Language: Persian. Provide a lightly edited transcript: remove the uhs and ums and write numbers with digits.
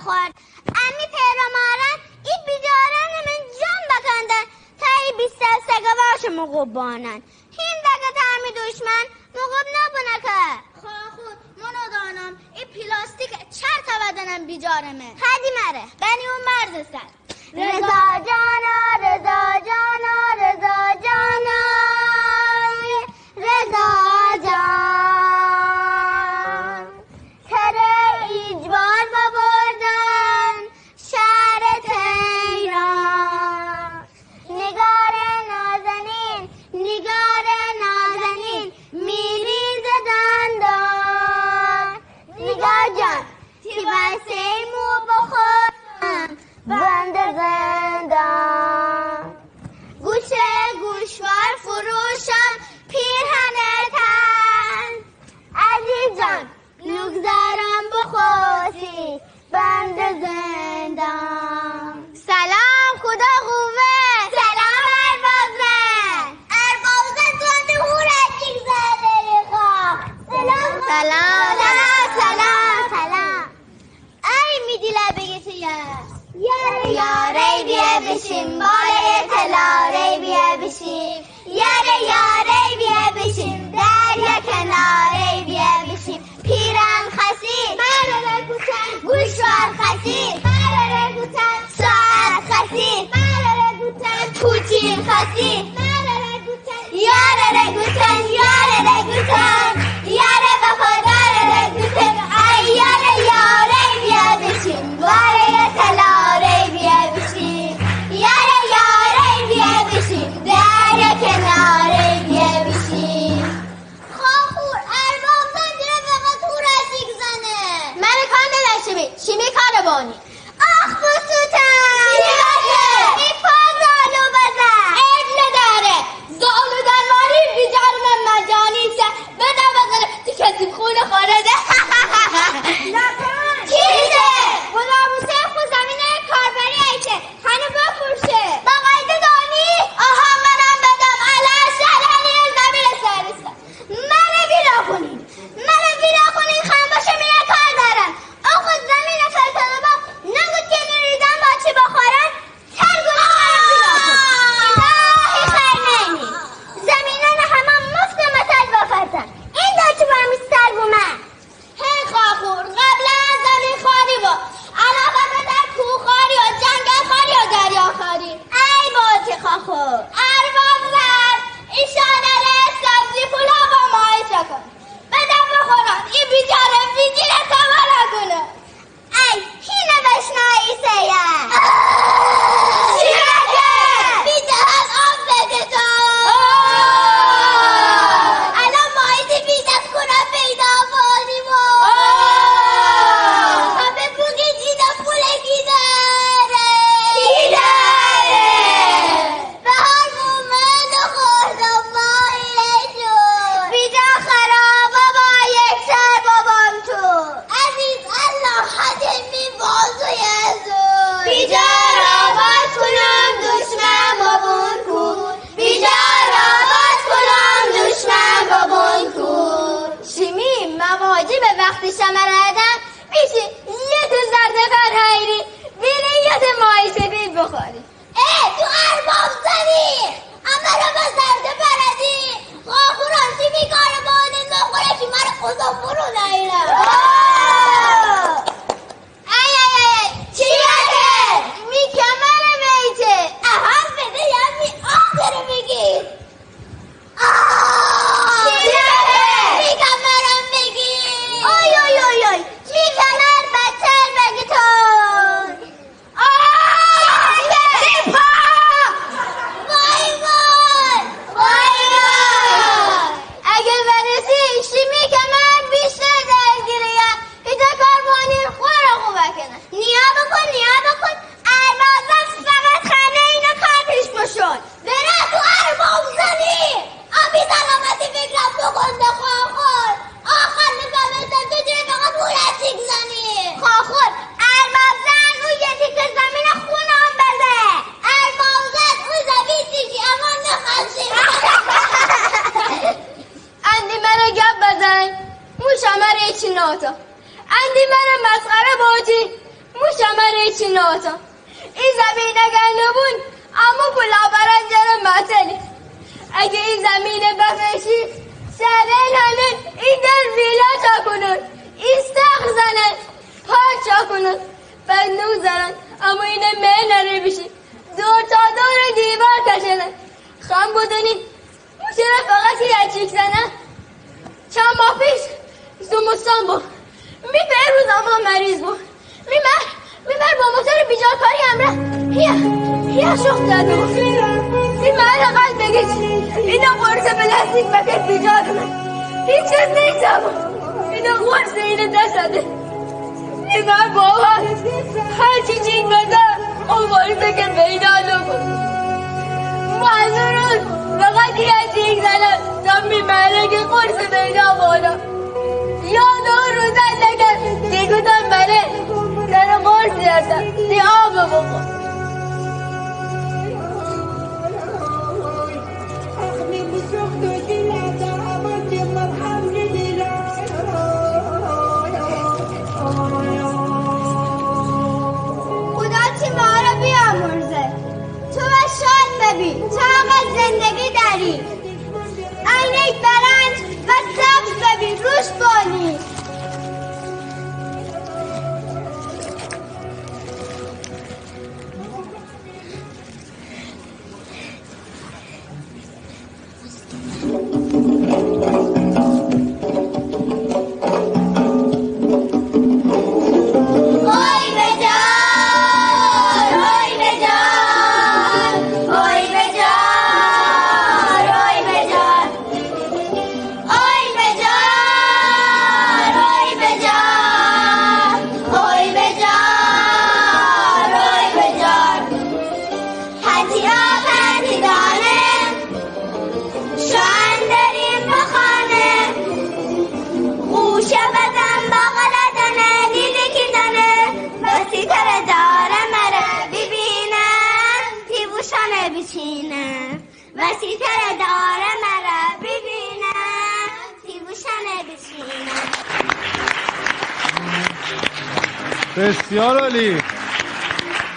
خورد امی پیرامارن این بیدارن من جان بکندن تا این 20 سگه باشه مقبانن هین دگه ترمی دشمن مقب نبونه که خود منو دانم این پلاستیک چر تا بدنم بیجارمه خدی مره بنی اون مرز سر رضا جانا رضا جانا رضا جانا رضا جان تره ایجبار ببردن شهر تهران نگار نازنین میریز دندان نگار جان تی بسه مو بخورم بند زندان گوشه گوشوار فروشم پیرهن تن عزیز جان نگذارم بخوسی بند زندان سلام خدا خوبه سلام اربابزن تو انده هورتیک زده خواه سلام ای میدی لبگی تو یاره بیه بشیم باله تلاره بیه بشیم یاره بیه بشیم دریا کناره بیه بشیم پیرن خسیر مراره گوتن گوشوار خسیر مراره گوتن ساعت خسیر مراره گوتن پوچین خسیر مراره گوتن یاره گوتن یاره وفاداره گوتن ای یاره بیه بشیم باله تلاره بیه بشیم یاره بیه بشیم دریا کناره بیه بشیم خاخور ارباب زنجیره فقط تو رسیک زنه من کار نداشتمی شیمی کار بانی آخ بسوتن ای پازالو بزن عیب نداره زالو دنواری بیجار من مجانیسه بدم بزنه تو کسی خونه خورده چیزه غلاموسه خود زمینه کاربری ایته خانه بفروشه با قایده دانی آها منم بدم علا شهرانی زمین سرویسه منو بیرا کنین خانه باشه میره کار دارم آخو زمین فرطانه با نگود که نریدن با چی بخورن ترگونه الهی خیر نینی زمینان همه مفت مسل بفرزن این داشتی با همی سر بومن هی خاخور قبلا زمین خاری با علاقه در کوه خاری و جنگل خاری و دریا خاری ای بازی خاخور ارباب زد ایشانره سبزی پولا با مایز کن بدم بخورم این بیچاره بیجیره تمالا کنه ای هینه بشنایی سیه شیرکه بیجهت آب بده تو الان مایزی بیجت کنه پیدا بانیم همه بوگی جیده پولگی داره بهار مومن خوردم ماهیله شد بیجا خرابه با یک سر بابام تو عزیز الله حدمی بازوی ازون بیجا رابط کنم دشمن بابون کن بیجا رابط کنم دشمن بابون کن شیمی مواجی به وقتی شمردم میشه یه تو زردقر حیری بیره یه تو ماهی سفید بخوری تو ارباب زنی اما رو به زرده پردی خاخوران شیمی کار بانه نخوره که من خدا برو نیرم ای چی بده؟ می کمرم ایچه اهم بده یا می آخره بگیر چی بده؟ می کمرم بگیر آی می کمر بچر بگی تو اگه برسی شیمی کمر بیشتر درگیره یا ایتا کار بانیر خوره خوبه کنه نیا بکن اربابزن فقط خانه اینا کار پیش بشون بره تو ارباب زنی آبی سلامتی فکرم بکنده خواخور آخر نگامستن تو جای فقط بورتیک زنی خواخور اربابزن او یه تیک زمین خونه هم بده اربابزن او زمین تیکی اما نخشی اندی منو گپ بزن موشمر ایچی ناتا اندی منو مسخره باجی مشامره چی ناتا این زمین اگر نبون اما پلا برنجر مثلی اگه این زمین بفشی سرین هنن این در ویلا چا کنن این سخ زنن پاک چا کنن بندو زنن اما اینه من نره بشی دور تا دور دیوار کشنن خم بودنی مشره فقط یه چیک زنن چند ماه پیش زمستان بود می روز اما مریض بود میبر با موتور بیجاکاری همراه هیا شخص داده بود این محل قلب بگیش اینا قرص پلاستیک بکر بیجا کنن هیچ کس نیستم اینا قرص اینه دسته نگاه بابا هرچی چیک بده اون قرصه که پیدا نکن معذورون فقط یه چیک زنم تا میبره که قرص پیدا بالا یا دو روزن نکن دیگودم بره در قرص یردم دی آب بکن چقدر زندگی داری عینک برنج و سبز ببین روش بانی وسیتر داره مرا ببینم تیبوشنه بچینم بسیار عالی.